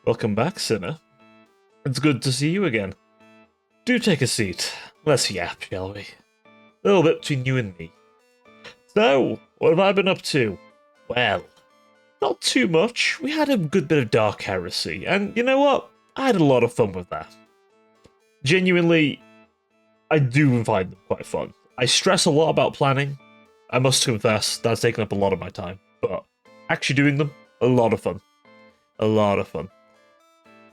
Welcome back, Sinner. It's good to see you again. Do take a seat. Let's yap, shall we? A little bit between you and me. So, what have I been up to? Well, not too much. We had a good bit of Dark Heresy, and you know what? I had a lot of fun with that. Genuinely, I do find them quite fun. I stress a lot about planning. I must confess, that's taken up a lot of my time. But actually doing them, a lot of fun. A lot of fun.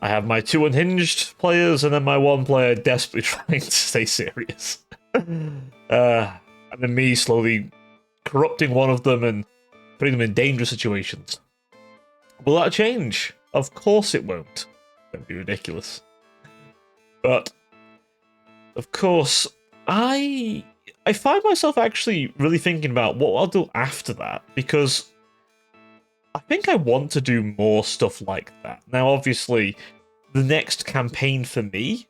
I have my two unhinged players and then my one player desperately trying to stay serious. And then me slowly corrupting one of them and putting them in dangerous situations. Will that change? Of course it won't. Don't be ridiculous. But, of course, I find myself actually really thinking about what I'll do after that, because I think I want to do more stuff like that. Now, obviously, the next campaign for me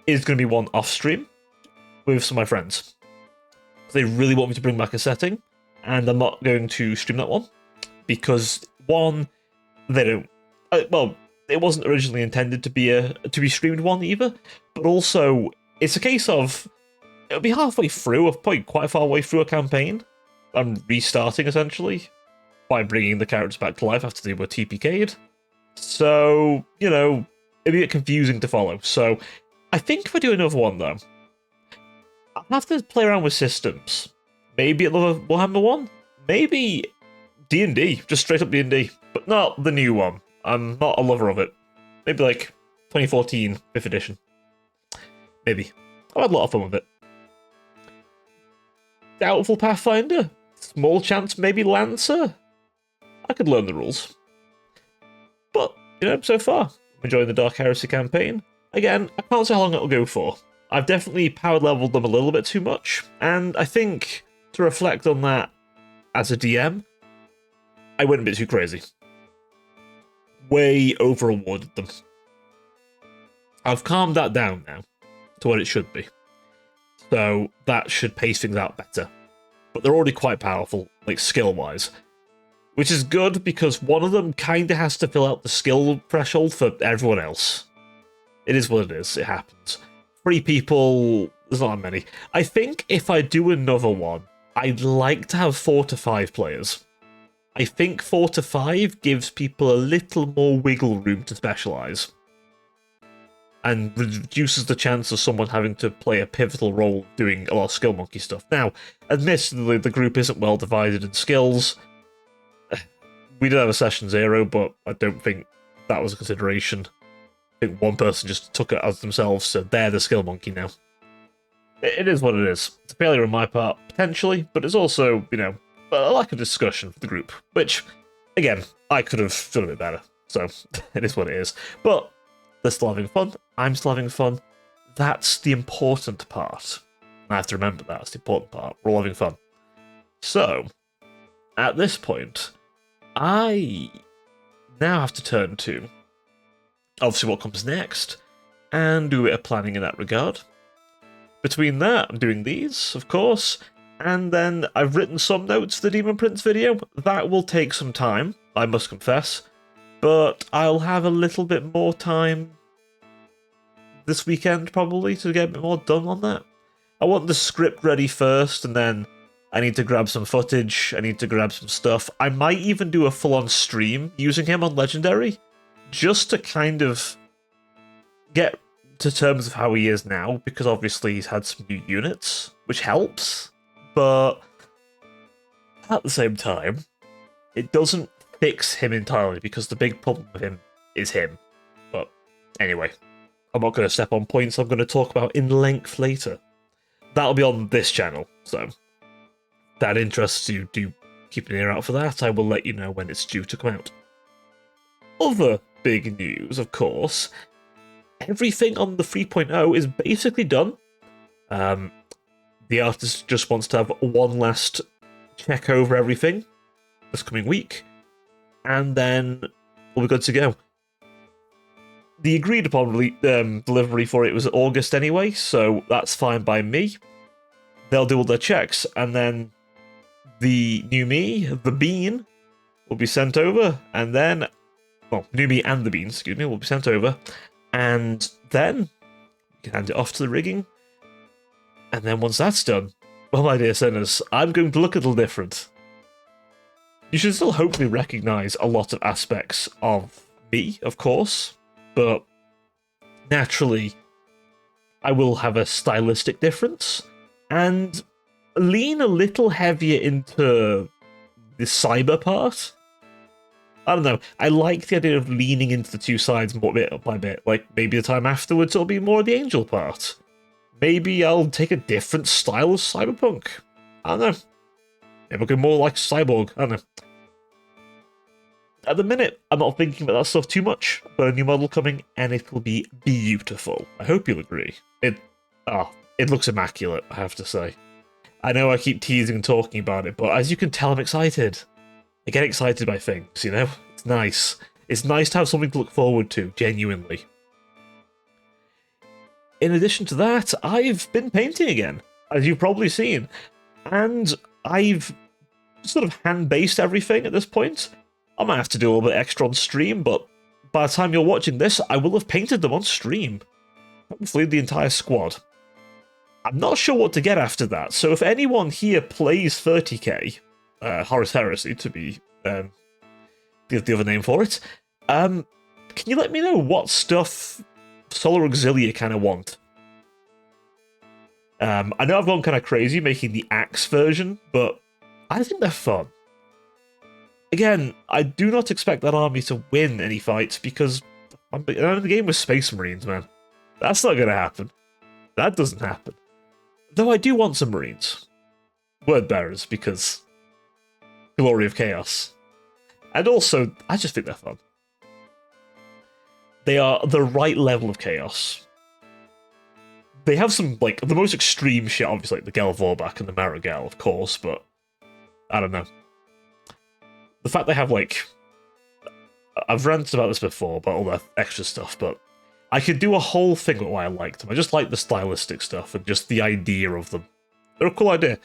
is going to be one off-stream with some of my friends. They really want me to bring back a setting, and I'm not going to stream that one, because, one, they don't... well, it wasn't originally intended to be streamed one either, but also, it's a case of... It'll be halfway through, probably quite far away through a campaign. I'm restarting, essentially, by bringing the characters back to life after they were TPK'd. So, you know, it'd be a bit confusing to follow. So, I think if I do another one, though, I'll have to play around with systems. Maybe another Warhammer one? Maybe D&D, just straight up D&D, but not the new one. I'm not a lover of it. Maybe like 2014, 5th edition. Maybe. I had a lot of fun with it. Doubtful Pathfinder? Small chance maybe Lancer? I could learn the rules. But, you know, so far, I'm enjoying the Dark Heresy campaign. Again, I can't say how long it'll go for. I've definitely power leveled them a little bit too much, and I think, to reflect on that as a DM, I went a bit too crazy. Way over-awarded them. I've calmed that down now, to what it should be. So, that should pace things out better. But they're already quite powerful, like skill-wise. Which is good, because one of them kinda has to fill out the skill threshold for everyone else. It is what it is, it happens. 3 people, there's not that many. I think if I do another one, I'd like to have 4 to 5 players. I think 4 to 5 gives people a little more wiggle room to specialise. And reduces the chance of someone having to play a pivotal role doing a lot of skill monkey stuff. Now, admittedly, the group isn't well divided in skills. We did have a session 0, but I don't think that was a consideration. I think one person just took it as themselves, so they're the skill monkey now. It is what it is. It's a failure on my part, potentially, but it's also, you know, a lack of discussion for the group, which, again, I could have done a bit better, so it is what it is. But they're still having fun, I'm still having fun. That's the important part. I have to remember that's the important part. We're all having fun. So, at this point, I now have to turn to, obviously, what comes next, and do a bit of planning in that regard. Between that, I'm doing these, of course, and then I've written some notes for the Demon Prince video. That will take some time, I must confess, but I'll have a little bit more time this weekend, probably, to get a bit more done on that. I want the script ready first, and then I need to grab some footage, I need to grab some stuff. I might even do a full-on stream using him on Legendary, just to kind of get to terms of how he is now, because obviously he's had some new units, which helps, but at the same time, it doesn't fix him entirely, because the big problem with him is him. But anyway, I'm not going to step on points I'm going to talk about in length later. That'll be on this channel, so if that interests you, do keep an ear out for that. I will let you know when it's due to come out. Other big news, of course, everything on the 3.0 is basically done. The artist just wants to have one last check over everything this coming week, and then we'll be good to go. The agreed upon delivery for it was August anyway, so that's fine by me. They'll do all their checks, and then the new me, the Bean, will be sent over, and then well, new meat and the beans, excuse me, will be sent over, and then you can hand it off to the rigging. And then once that's done, well, my dear sinners, I'm going to look a little different. You should still hopefully recognise a lot of aspects of me, of course, but naturally, I will have a stylistic difference, and lean a little heavier into the cyber part. I don't know, I like the idea of leaning into the two sides bit by bit, like maybe the time afterwards it'll be more the angel part. Maybe I'll take a different style of cyberpunk. I don't know. Maybe I'll go more like cyborg, I don't know. At the minute, I'm not thinking about that stuff too much, but a new model coming, and it will be beautiful. I hope you'll agree. It looks immaculate, I have to say. I know I keep teasing and talking about it, but as you can tell, I'm excited. I get excited by things, you know? It's nice. It's nice to have something to look forward to, genuinely. In addition to that, I've been painting again, as you've probably seen. And I've sort of hand-based everything at this point. I might have to do a little bit extra on stream, but by the time you're watching this, I will have painted them on stream. Hopefully the entire squad. I'm not sure what to get after that, so if anyone here plays 30k, Horus Heresy to be the other name for it, can you let me know what stuff Solar Auxilia kind of want? I know I've gone kind of crazy making the Axe version, but I think they're fun. Again, I do not expect that army to win any fights because I'm in the game with Space Marines, man. That's not going to happen. That doesn't happen. Though I do want some Marines. Word bearers, because glory of chaos. And also, I just think they're fun. They are the right level of chaos. They have some, like, the most extreme shit, obviously, like the Gel Vorbak and the Maragel, of course, but I don't know. The fact they have, like, I've ranted about this before, about all that extra stuff, but I could do a whole thing with why I liked them. I just like the stylistic stuff and just the idea of them. They're a cool idea.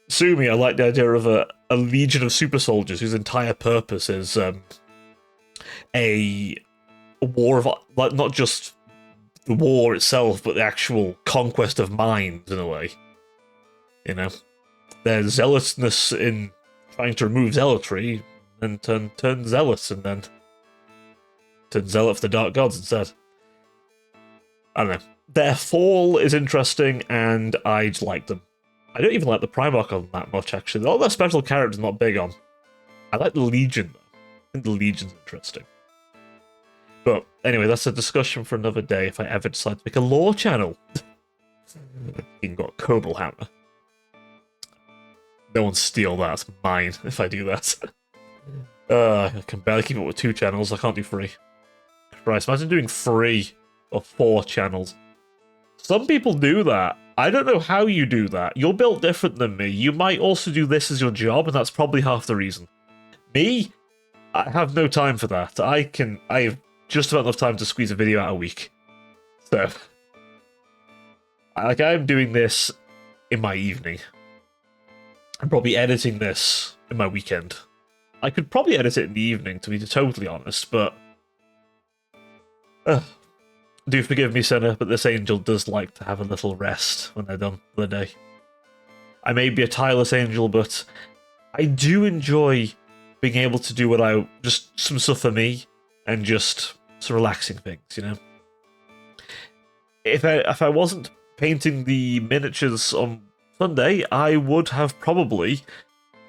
Sue me, I like the idea of a legion of super soldiers whose entire purpose is a war of, like, not just the war itself, but the actual conquest of minds, in a way. You know? There's zealousness in trying to remove zealotry, and turn zealous, and then turn zealot for the dark gods instead. I don't know. Their fall is interesting, and I like them. I don't even like the Primarch on that much, actually. All their special characters I'm not big on. I like the Legion, though. I think the Legion's interesting. But anyway, that's a discussion for another day if I ever decide to make a lore channel. You've got Cobra Hammer. No one steal that, it's mine if I do that. I can barely keep up with 2 channels, I can't do 3. Christ, imagine doing 3 or 4 channels. Some people do that. I don't know how you do that. You're built different than me. You might also do this as your job, and that's probably half the reason. Me? I have no time for that. I have just about enough time to squeeze a video out a week. So, like, I'm doing this in my evening. I'm probably editing this in my weekend. I could probably edit it in the evening, to be totally honest, but do forgive me, Senna, but this angel does like to have a little rest when they're done for the day. I may be a tireless angel, but I do enjoy being able to do just some stuff for me, and just some relaxing things, you know? If I wasn't painting the miniatures on Sunday, I would have probably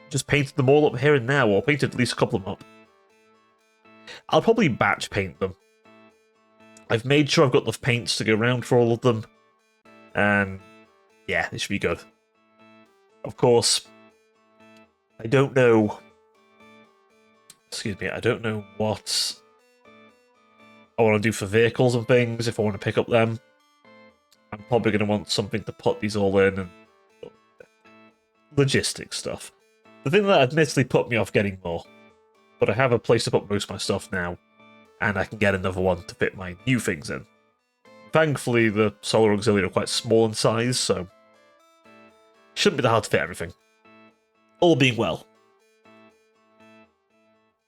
just painted them all up here and now, or painted at least a couple of them up. I'll probably batch paint them. I've made sure I've got enough paints to go around for all of them, and yeah, it should be good. Of course, I don't know... Excuse me, I don't know what I want to do for vehicles and things, if I want to pick up them. I'm probably going to want something to put these all in, and logistics stuff. The thing that admittedly put me off getting more, but I have a place to put most of my stuff now, and I can get another one to fit my new things in. Thankfully, the Solar Auxilia are quite small in size, so shouldn't be that hard to fit everything. All being well.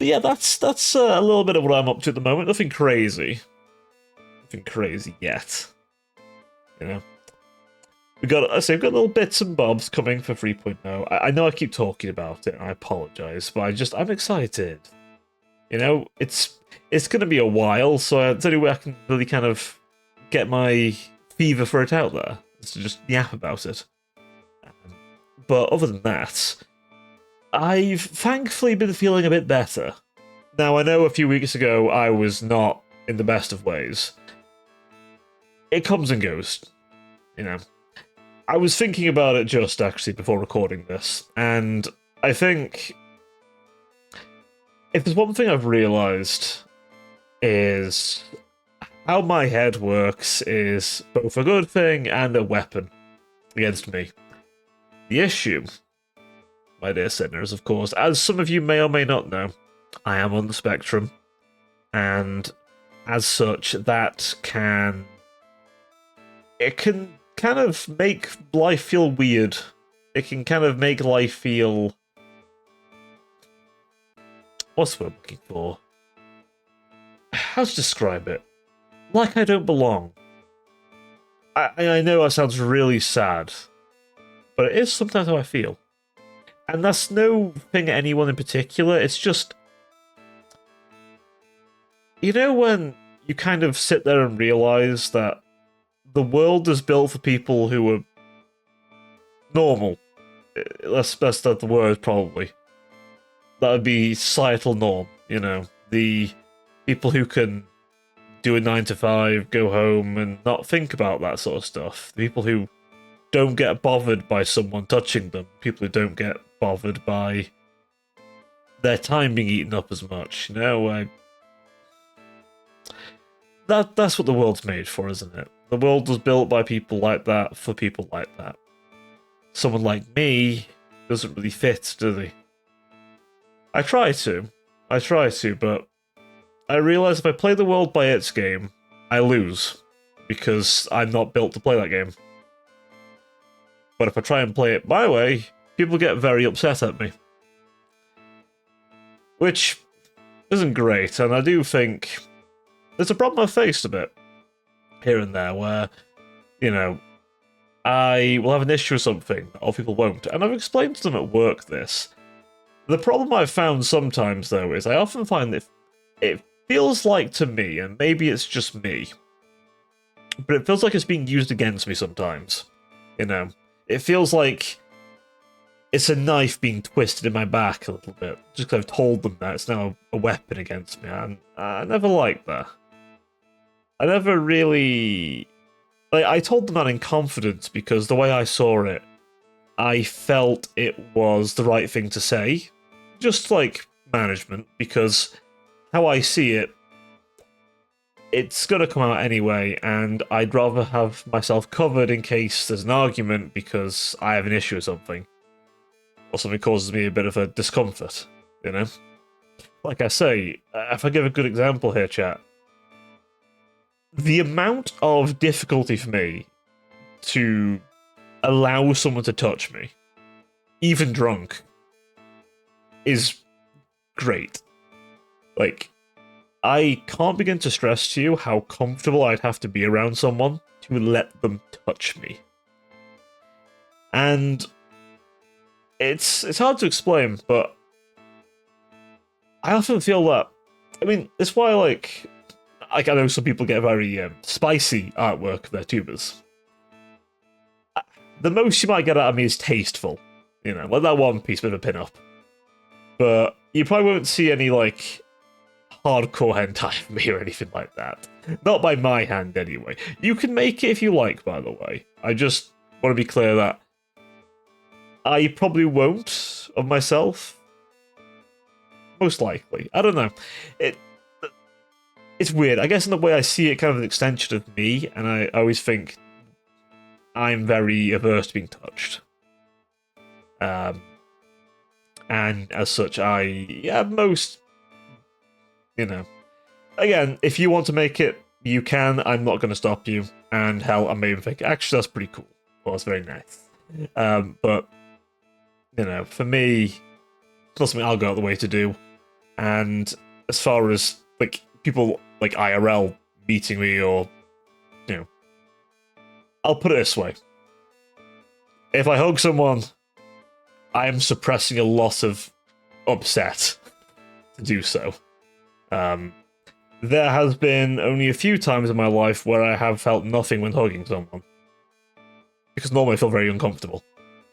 But yeah, that's a little bit of what I'm up to at the moment. Nothing crazy. Nothing crazy yet. You know. We've got little bits and bobs coming for 3.0. I know I keep talking about it, and I apologise, but I'm excited. You know, it's gonna be a while, so it's the only way I can really kind of get my fever for it out there, is to just yap about it. But other than that, I've thankfully been feeling a bit better. Now, I know a few weeks ago I was not in the best of ways. It comes and goes, you know. I was thinking about it just actually before recording this, and I think if there's one thing I've realised is how my head works is both a good thing and a weapon against me. The issue, my dear sinners, of course, as some of you may or may not know, I am on the spectrum, and as such, it can kind of make life feel weird. It can kind of make life feel... What's the word I'm looking for? How to describe it? Like I don't belong. I know that sounds really sad, but it is sometimes how I feel. And that's no thing at anyone in particular, it's just... You know when you kind of sit there and realise that the world is built for people who are normal. That's the word, probably. That would be societal norm, you know. The people who can do a 9 to 5, go home, and not think about that sort of stuff. The people who don't get bothered by someone touching them. People who don't get bothered by their time being eaten up as much, you know. That's what the world's made for, isn't it? The world was built by people like that, for people like that. Someone like me doesn't really fit, do they? I try to, but I realise if I play the world by its game, I lose, because I'm not built to play that game. But if I try and play it my way, people get very upset at me. Which isn't great, and I do think there's a problem I've faced a bit here and there where, you know, I will have an issue with something, other people won't. And I've explained to them at work this. The problem I've found sometimes, though, is I often find that it feels like to me, and maybe it's just me, but it feels like it's being used against me sometimes. You know, it feels like it's a knife being twisted in my back a little bit, just because I've told them that it's now a weapon against me, and I never liked that. I never really... Like, I told them that in confidence, because the way I saw it, I felt it was the right thing to say. Just like management, because how I see it, it's gonna come out anyway, and I'd rather have myself covered in case there's an argument because I have an issue or something. Or something causes me a bit of a discomfort, you know? Like I say, if I give a good example here, chat, the amount of difficulty for me to allow someone to touch me, even drunk, is great. Like, I can't begin to stress to you how comfortable I'd have to be around someone to let them touch me. And it's hard to explain, but I often feel that, I mean, it's why, like I know some people get very spicy artwork of their tubers. The most you might get out of me is tasteful. You know, like that one piece, bit of a pin-up. But you probably won't see any, like, hardcore hentai from me or anything like that. Not by my hand, anyway. You can make it if you like, by the way. I just want to be clear that I probably won't of myself. Most likely. I don't know. It's weird. I guess in the way I see it, kind of an extension of me, and I always think I'm very averse to being touched. And as such, most, you know. Again, if you want to make it, you can. I'm not going to stop you. And hell, I may even think, actually, that's pretty cool. Well, that's very nice. But, you know, for me, it's not something I'll go out of the way to do. And as far as like people like IRL meeting me, or I'll put it this way: if I hug someone, I am suppressing a lot of upset to do so. There has been only a few times in my life where I have felt nothing when hugging someone, because normally I feel very uncomfortable.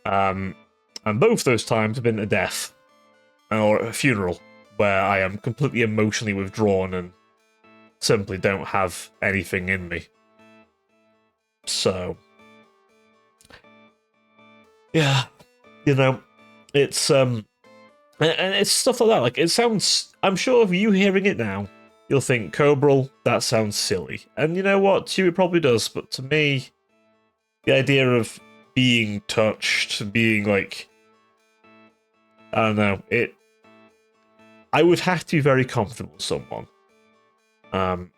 And both those times have been a death or a funeral, where I am completely emotionally withdrawn and simply don't have anything in me. So, yeah, it's and it's stuff like that. Like, it sounds, I'm sure if you hearing it now, you'll think, Cobra, that sounds silly. And you know what? To you it probably does, but to me, the idea of being touched, being like, I don't know, I would have to be very comfortable with someone. And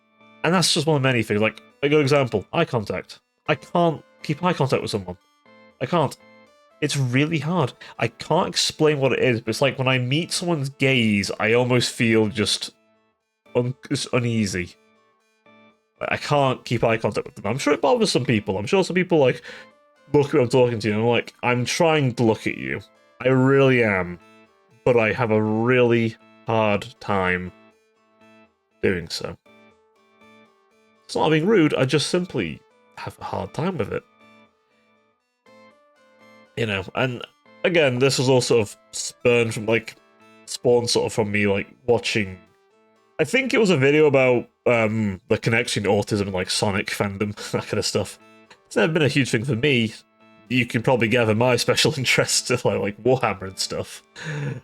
that's just one of many things. Like, a good example, eye contact. I can't keep eye contact with someone. I can't. It's really hard. I can't explain what it is, but it's like when I meet someone's gaze, I almost feel just uneasy. I can't keep eye contact with them. I'm sure it bothers some people. I'm sure some people, like, look at me, I'm talking to you, and I'm like, I'm trying to look at you. I really am. But I have a really hard time doing so. It's not being rude, I just simply have a hard time with it. And again, this was all sort of spawned sort of from me, like, watching, I think it was a video about the connection to autism and, like, Sonic fandom, that kind of stuff. It's never been a huge thing for me. You can probably gather my special interest to like Warhammer and stuff,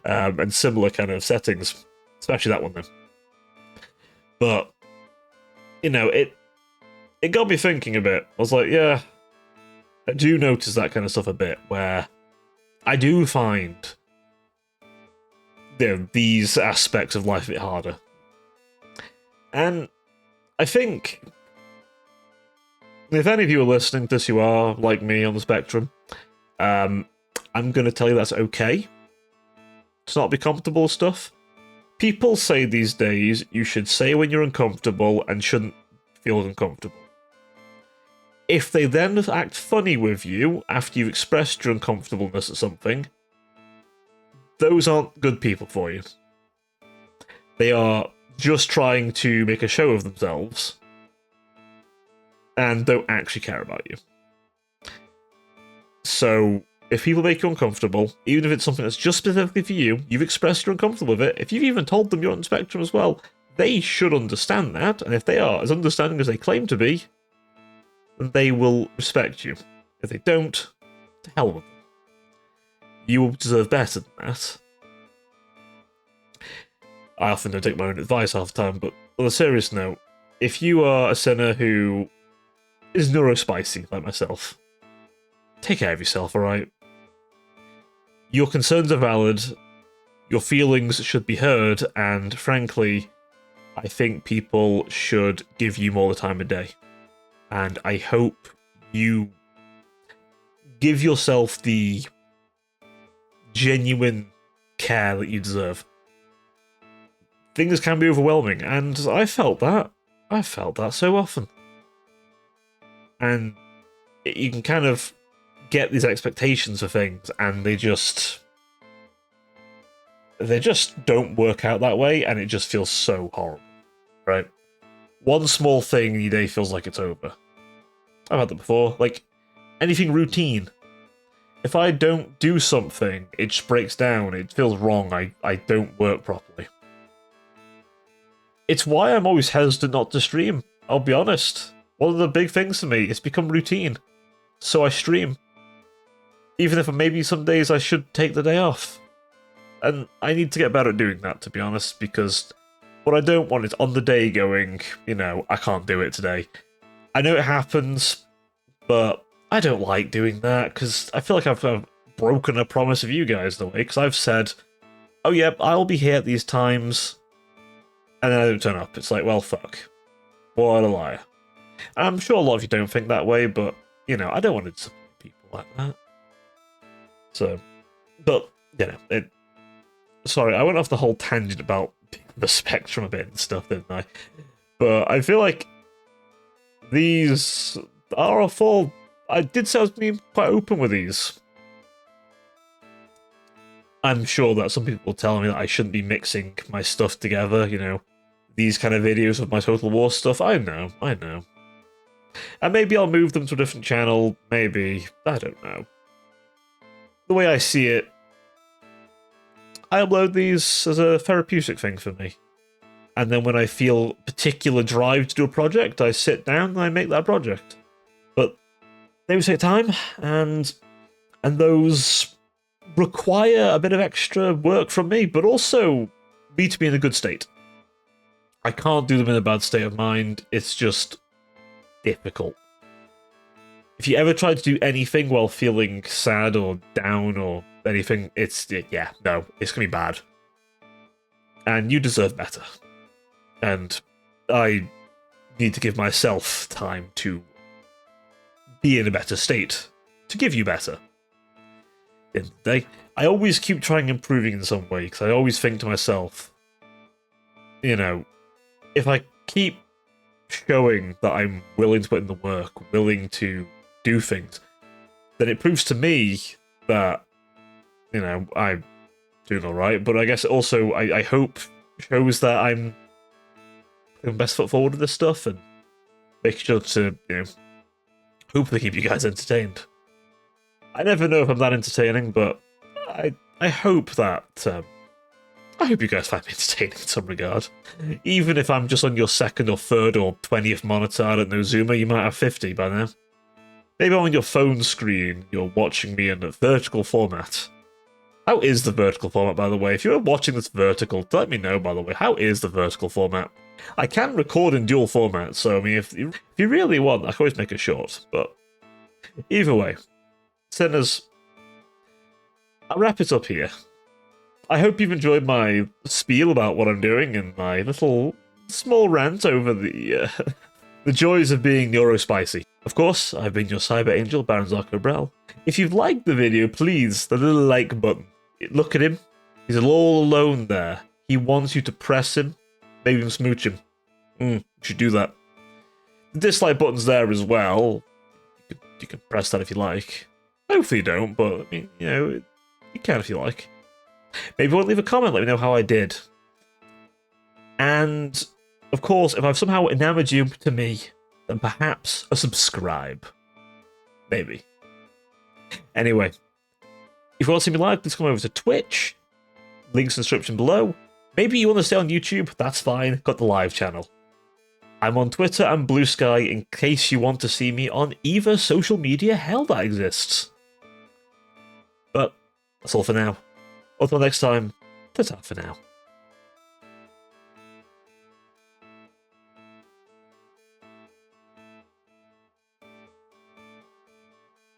and similar kind of settings, especially that one then. But it got me thinking a bit. I was like, yeah, I do notice that kind of stuff a bit, where I do find these aspects of life a bit harder. And I think, if any of you are listening to this, you are, like me, on the spectrum, I'm going to tell you that's okay to not be comfortable with stuff. People say these days you should say when you're uncomfortable and shouldn't feel uncomfortable. If they then act funny with you after you've expressed your uncomfortableness at something, those aren't good people for you. They are just trying to make a show of themselves and don't actually care about you. So, if people make you uncomfortable, even if it's something that's just specifically for you, you've expressed you're uncomfortable with it, if you've even told them you're on the spectrum as well, they should understand that, and if they are as understanding as they claim to be, then they will respect you. If they don't, to hell with them. You will deserve better than that. I often don't take my own advice half the time, but on a serious note, if you are a sinner who is neurospicy like myself, take care of yourself, alright? Your concerns are valid, your feelings should be heard, and frankly, I think people should give you more the time of day. And I hope you give yourself the genuine care that you deserve. Things can be overwhelming, and I felt that. I felt that so often. And you can kind of get these expectations for things, and they just don't work out that way, and it just feels so horrible, right? One small thing in your day feels like it's over. I've had that before. Like, anything routine. If I don't do something, it just breaks down, it feels wrong, I don't work properly. It's why I'm always hesitant not to stream, I'll be honest. One of the big things for me, it's become routine. So I stream. Even if maybe some days I should take the day off. And I need to get better at doing that, to be honest, because what I don't want is on the day going, I can't do it today. I know it happens, but I don't like doing that, because I feel like I've broken a promise of you guys in a way, because I've said, oh yep, I'll be here at these times, and then I don't turn up. It's like, well, fuck. What a liar. And I'm sure a lot of you don't think that way, but, I don't want to disappoint people like that. So, but, sorry, I went off the whole tangent about the spectrum a bit and stuff, didn't I? But I feel like these are a full. I did say I was being quite open with these. I'm sure that some people will tell me that I shouldn't be mixing my stuff together, you know, these kind of videos of my Total War stuff. I know. And maybe I'll move them to a different channel, maybe. I don't know. The way I see it, I upload these as a therapeutic thing for me. And then when I feel particular drive to do a project, I sit down and I make that project. But they will take time, and those require a bit of extra work from me, but also me to be in a good state. I can't do them in a bad state of mind. It's just difficult. If you ever try to do anything while feeling sad or down or anything, it's going to be bad. And you deserve better. And I need to give myself time to be in a better state, to give you better. At the end of the day, I always keep trying improving in some way, because I always think to myself, you know, if I keep showing that I'm willing to put in the work, willing to do things, then it proves to me that, you know, I'm doing alright, but I guess also, I hope, shows that I'm putting best foot forward with this stuff, and making sure to, you know, hopefully keep you guys entertained. I never know if I'm that entertaining, but I hope that, I hope you guys find me entertaining in some regard. Even if I'm just on your second or third or 20th monitor, I don't know, Zoomer, you might have 50 by now. Maybe on your phone screen, you're watching me in a vertical format. How is the vertical format, by the way? If you're watching this vertical, let me know, by the way. How is the vertical format? I can record in dual format, so I mean, if you really want, I can always make it short, but either way, sinners, I'll wrap it up here. I hope you've enjoyed my spiel about what I'm doing and my little small rant over the joys of being neurospicy. Of course, I've been your cyber angel, Baron Zarko Brel. If you've liked the video, please, the little like button. Look at him. He's all alone there. He wants you to press him, maybe even smooch him. You should do that. The dislike button's there as well. You can press that if you like. Hopefully you don't, but I mean, you know, you can if you like. Maybe you want to leave a comment, let me know how I did. And, of course, if I've somehow enamored you to me, then perhaps a subscribe. Maybe. Anyway, if you want to see me live, please come over to Twitch. Links in the description below. Maybe you want to stay on YouTube, that's fine, got the live channel. I'm on Twitter and Blue Sky in case you want to see me on either social media hell that exists. But that's all for now. Until next time, ta-ta for now.